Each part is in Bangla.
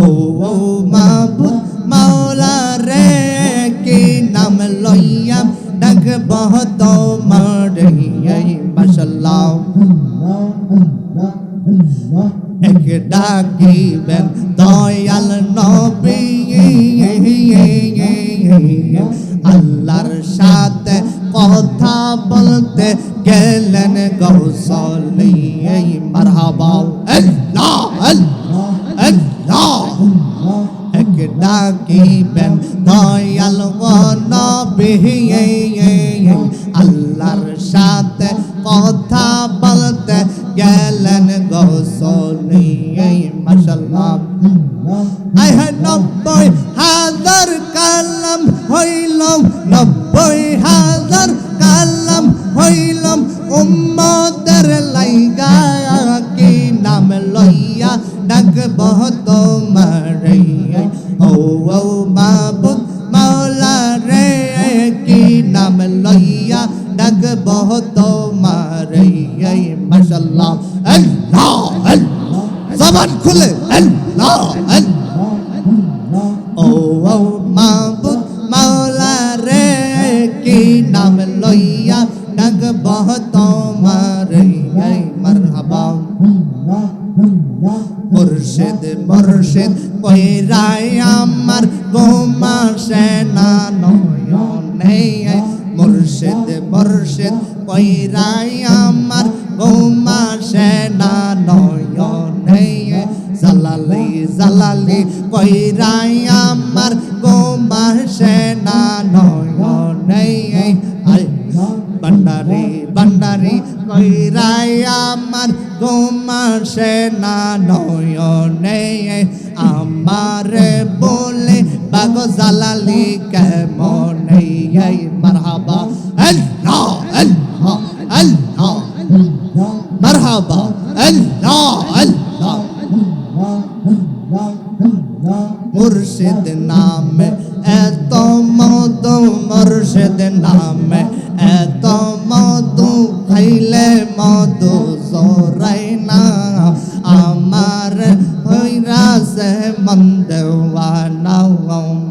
ও মাবুদ মাওলা রে কি নাম লইয়া ডাকব তোমার মাশাআল্লাহ এক ডাকিবেন দয়াল নবী আল্লাহর সাথে কথা বলতে গেলেন গৌসলে মারহাবা আল্লাহ আল্লাহ আল্লাহ এক ডাকিবেন দয়াল নবী আল্লাহর সাথে কথা বলতে গেলেন গৌসলে মাশাআল্লাহ আই হে 90,000 কালাম হইলাম 90,000 কালাম হইলাম উম্মতের লাইগা কি নাম লইয়া ডাকব তোমারে ও মাবুদ মাওলা রে কি নাম লইয়া ডাকব তোমারে মাশাআল্লাহ আল্লাহ আল্লাহ জবান খুলে আল্লাহ আল্লাহ ও মাবুদ মাওলা রে কি নাম লইয়া ডাকব তোমারে মারহাবা মুর্শিদ মুর্শিদ কইরাই আমার গোমা সেনা নয়নে মুর্শিদ মুর্শিদ কইরাই আমার গোমা সেনা নয়নে জালালি জালালি কইরাই আমার গোমা সেনা নয়নে বন্ডারি বন্ডারি কইরাই আমার গোমা সেনা নয়নে আমার বলে বাগো জালালি কেমনে মারহাবা আল্লাহ আল্লাহ আল্লাহ মারহাবা আল্লাহ আল্লাহ মুর্শিদ নামে এত মধু মুর্শিদ নামে এত মধু খাইলে মধু জোরাই না আমার হইরাছে মন দেওয়ানা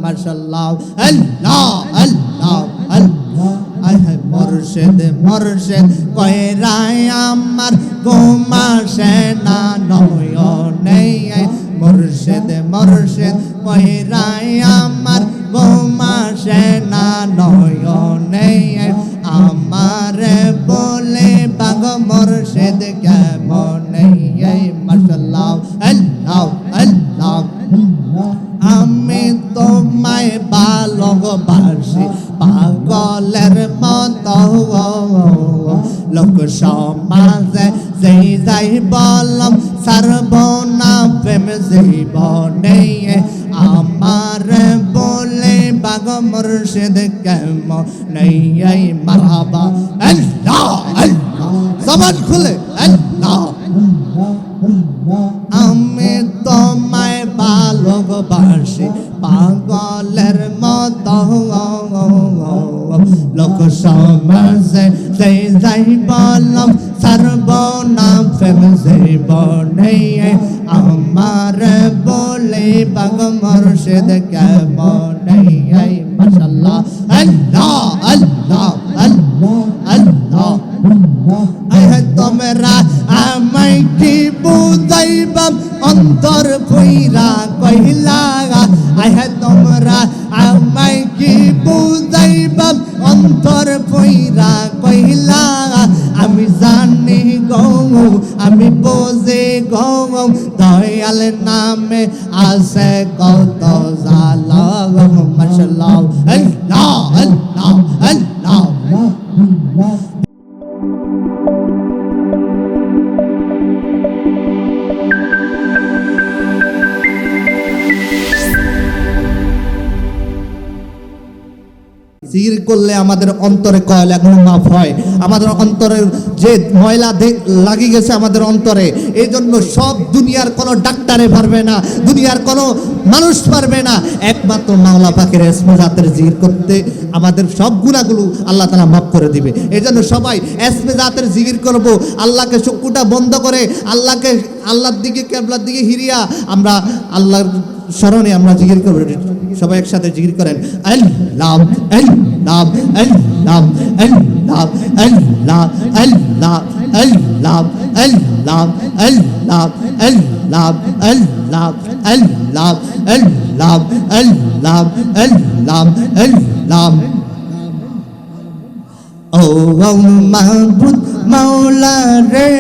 মাশাআল্লাহ আল্লাহ আল্লাহ আল্লাহ আয় মুর্শিদ মুর্শিদ কইরাই আমার গোমা সেনা নয়নে মুর্শিদ মুর্শিদ কইরাই আমার গোমা সেনা নয়নে আমার বলে বাগ মুর্শিদ কেমনে মাশাআল্লাহ আল্লাহ আল্লাহ আমি তোমায় ভালোবাসি পাগলের মতো লোক সমাজে যেই যাই বলম সর্বনা প্রেম জীবনে আমার বলে বাগ মুর্শিদ কেমনে মারহাবা আল্লাহ আল্লাহ জবান খুলে আল্লাহ আমি তোমায় ভালোবাসি পাগলের মতো লোক সমাজে যেই যাই বলম সর্বনাম প্রেম জীবনে আমার বলে বাগ মুর্শিদ কেমনে মাশাআল্লাহ আল্লাহ আল্লাহ আল্লাহ আল্লাহ আয় তোমরা আমায় কি বুঝাইবা অন্তর কইরা কইলা আয় তোমরা আমায় কি বুঝাইবা অন্তর কইরা কইলা আমি জানি গো আমি বোঝে গো দয়াল নামে আছে কত জালা মাশাআল্লাহ আল্লাহ আল্লাহ আল্লাহ জিকির করলে আমাদের অন্তরে কয়লা মাফ হয়, আমাদের অন্তরের যে ময়লা লাগি গেছে আমাদের অন্তরে, এই জন্য সব দুনিয়ার কোনো ডাক্তারে পারবে না, দুনিয়ার কোনো মানুষ পারবে না, একমাত্র মাওলা পাকের ইসমে জাতের জিকির করতে আমাদের সব গুনাহগুলো আল্লাহ তাআলা মাফ করে দিবে। এই জন্য সবাই ইসমে জাতের জিকির করব, আল্লাহকে চক্ষুটা বন্ধ করে আল্লাহর দিকে কিবলার দিকে হিরিয়া আমরা আল্লাহর স্মরণে আমরা জিকির করব। সবাই একসাথে জিকির করেন, আল্লাহ আল্লাহ আল্লাহ আল্লাহ আল্লাহ আল্লাহ আল্লাহ আল্লাহ আল্লাহ আল্লাহ আল্লাহ আল্লাহ আল্লাহ আল্লাহ আল্লাহ আল্লাহ। ও মাবুদ মাওলা রে,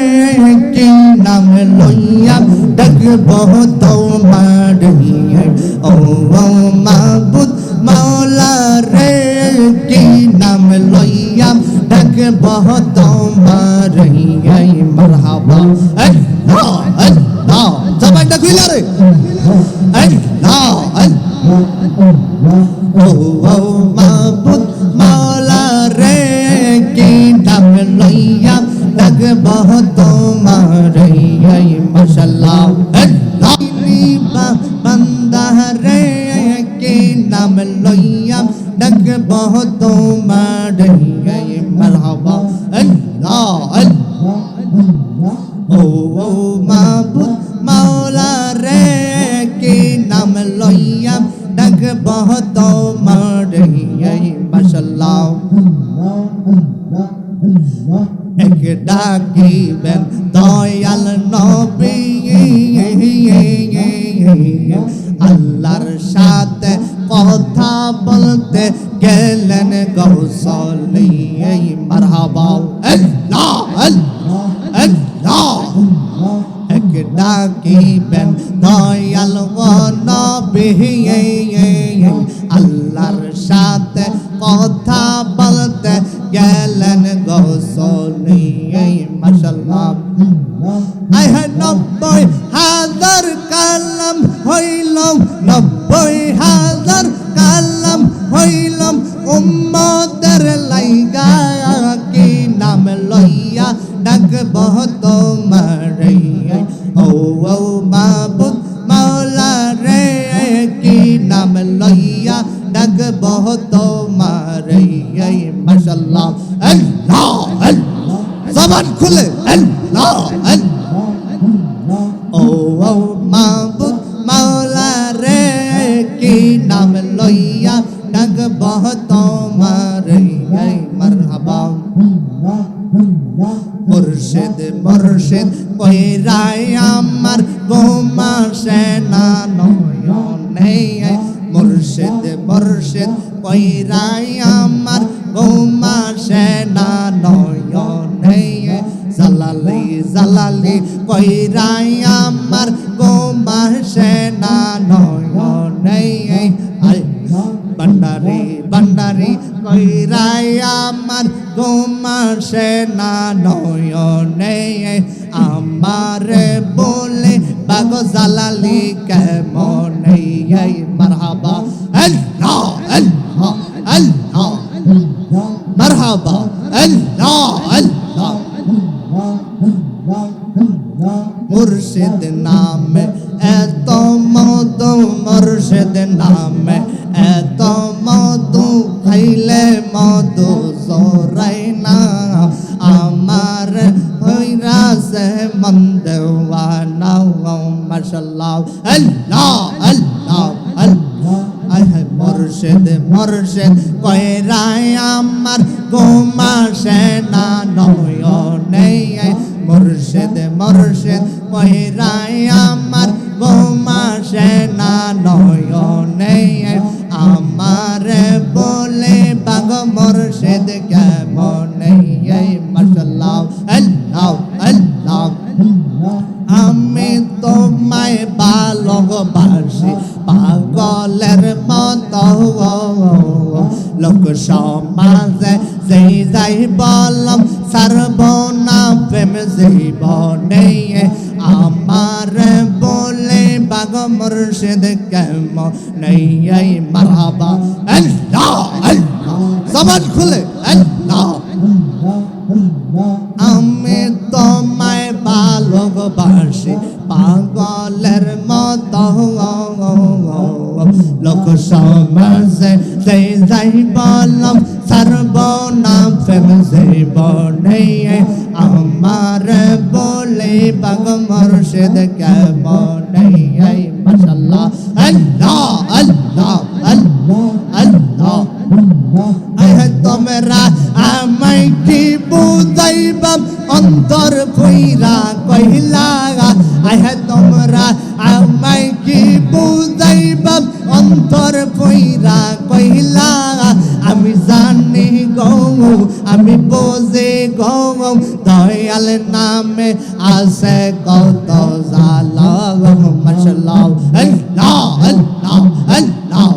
কি নাম লইয়া ডাকব তোমার। ও মাবুদ মাওলা রে, কি নাম লইয়া ডাকব তোমার। মারহাবা আল্লাহ আল্লাহ, জবানটা খুইলা রে, আল্লাহ আল্লাহ। ও মাবুদ মাওলা রে, কি নাম লইয়া ডাকব তোমার। মাশাআল্লাহ আল্লাহ। বান্দা রে, কি নাম লইয়া ডাকব তোমার। মারহাবা আল্লাহ আল্লাহ। ও মাবুদ মাওলা রে, কি নাম লইয়া ডাকব তোমার। মাশাআল্লাহ। এক ডাকিবেন দয়াল নবী, আল্লাহর সাথে কথা বলতে গেলেন গৌসলি। মারহাবা আল্লাহ আল্লাহ আল্লাহ। এক ডাকিবেন দয়াল নবী, আল্লাহর সাথে কথা বলতে গেলেন গৌসলি। মাশাআল্লাহ। আই হে 90,000 কালাম হইলাম, 90,000 কালাম হইলাম উম্মতের লাইগা, কি নাম লইয়া ডাকব তোমার। ও মাবুদ মাওলা রে, কি নাম লইয়া ডাকব তোমার। মাশাআল্লাহ আল্লাহ আল্লাহ, জবান খুলে আল্লাহ আল্লাহ। ও মাবুদ মাওলা রে, কি নাম লইয়া ডাকব তোমার। মারহাবা। মুর্শিদ মুর্শিদ কইরাই আমার গোমাসে না নয়নে। মুর্শিদ মুর্শিদ কইরাই আমার গোমাসে না নয়নে। জালালি জালালি কইরাই আমার গোমাসে না নয়নে। বন্ডারি বন্ডারি কইরাই আমার গোমাসে না নয়নে। আমার বলে বাগো জালালি কেমনে। মারহাবা আল্লাহ আল্লাহ আল্লাহ। মারহাবা আল্লাহ আল্লাহ। মুর্শিদ নামে এত মধু, মুর্শিদ নামে এত মধু, খাইলে মধু জোরাই না। আমার হইরাছে মন দেওয়ানা। মাশাআল্লাহ আল্লাহ আল্লাহ আল্লাহ। মুর্শিদ মুর্শিদ কইরাই আমার গোমাসে না নয়নে। মুর্শিদ মুর্শিদ কইরাই আমার গোমাসে না নয়নে। আমার বলে বাগ মুর্শিদ কেমনে। মাশাআল্লাহ আল্লাহ আল্লাহ। আমি তোমায় ভালোবাসি পাগলের মতো, লোক সমাজে যেই যাই বলম সর্বনা প্রেম জীবনে। আমার বলে বাগ মুর্শিদ কেমনে। মারহাবা আল্লাহ আল্লাহ, জবান খুলে আল্লাহ। আমি তোমায় ভালোবাসি পাগলের মতো, লোক সমাজে যেই যাই বলম সর্বনা প্রেম জীবনে। আমার বলে বাগ মুর্শিদ কেমনে। মাশাআল্লাহ আল্লাহ আল্লাহ আল্লাহ আল্লাহ আয় তোমরা আমায় কি বুঝাইবা অন্তর কইরা কইলা আয় তোমরা আমায় কি বুঝাইবা অন্তর কইরা কইলা আমি জানি গো আমি বোঝে গো দয়াল নামে আছে কত জালা মাশাআল্লাহ আল্লাহ আল্লাহ আল্লাহ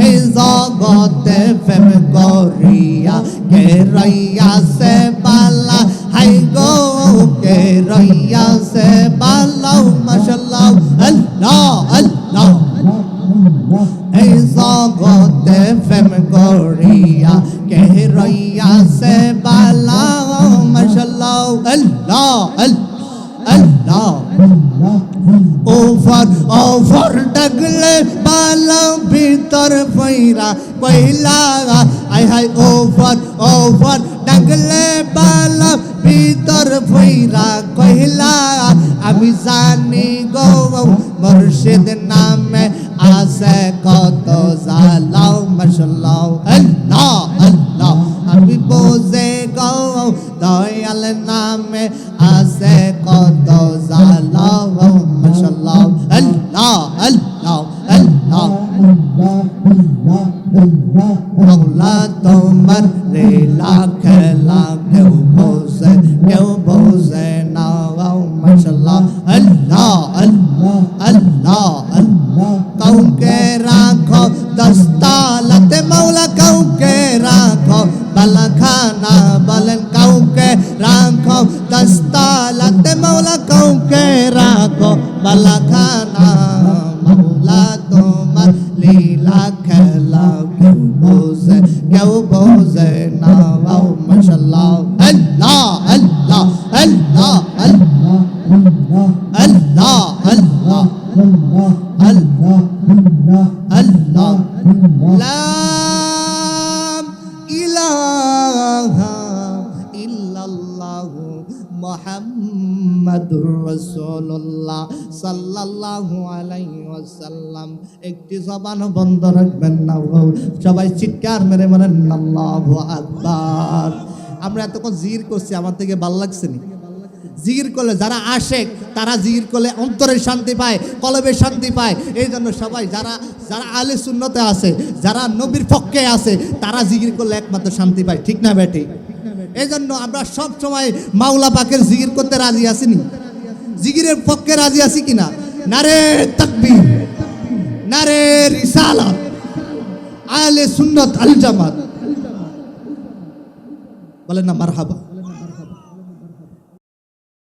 এই জগতে প্রেম করিয়া কে রইয়া সে বালা হাই গো কে রইয়া সে বালা মাশাআল্লাহ আল্লাহ আল্লাহ এই জগতে প্রেম করিয়া কে রইয়া সে বালা মাশাআল্লাহ আল্লাহ আল্লাহ ওফর ওফর ডাকলে বালা ভিতর ফইরা কইলা আয় হায় ওফর ওফর ডাকলে বালা ভিতর ফইরা কইলা আমি জানি গো মুর্শিদ নামে আছে কত জালা মাশাআল্লাহ আল্লাহ আল্লাহ আমি বোঝে গো দয়াল নামে আছে কত জালা মাশাআল্লাহ আল্লাহ আল্লাহ আল্লাহ মওলা তোমার লীলা খেলা কেউ বোঝে না মাশাআল্লাহ আল্লাহ আল্লাহ আল্লাহ আল্লাহ কাউকে রাখো দস্তালতে মওলা কাউকে রাখো বালাখানা বলেন কাউকে রাখো দস্তালতে মওলা কাউকে রাখো বালাখানা মওলা তোমার লীলা খেলা কেউ বোঝে না মাশাআল্লাহ আল্লাহ আল্লাহ আল্লাহ আল্লাহ আল্লাহ আল্লাহ আল্লাহ আল্লাহ লা ইলাহা ইল্লাল্লাহ মুহাম্মাদুর রাসূলুল্লাহ সাল্লাল্লাহু আলাইহি ওয়াসাল্লাম একটি জবান বন্ধ রাখবেন না সবাই চিৎকার মেরে বলেন আল্লাহু আকবার আমরা এতক্ষণ জিকির করছি আমার থেকে ভালো লাগছে না জিকির করলে যারা আশেক তারা জিকির করলে অন্তরের শান্তি পায় কলবের শান্তি পায় এই জন্য সবাই যারা যারা আহলে সুন্নতে আছে যারা নবীর পক্ষে আছে তারা জিকির করলে একমাত্র শান্তি পায় ঠিক না বেটি এই জন্য আমরা সব সময় মাওলা পাকের জিকির করতে রাজি আছি নি জিকিরের পক্ষে রাজি আছি কিনা নারে তাকবীর নারে রিসালাত আহলে সুন্নাত আল জামাত বলেন না মারহাবা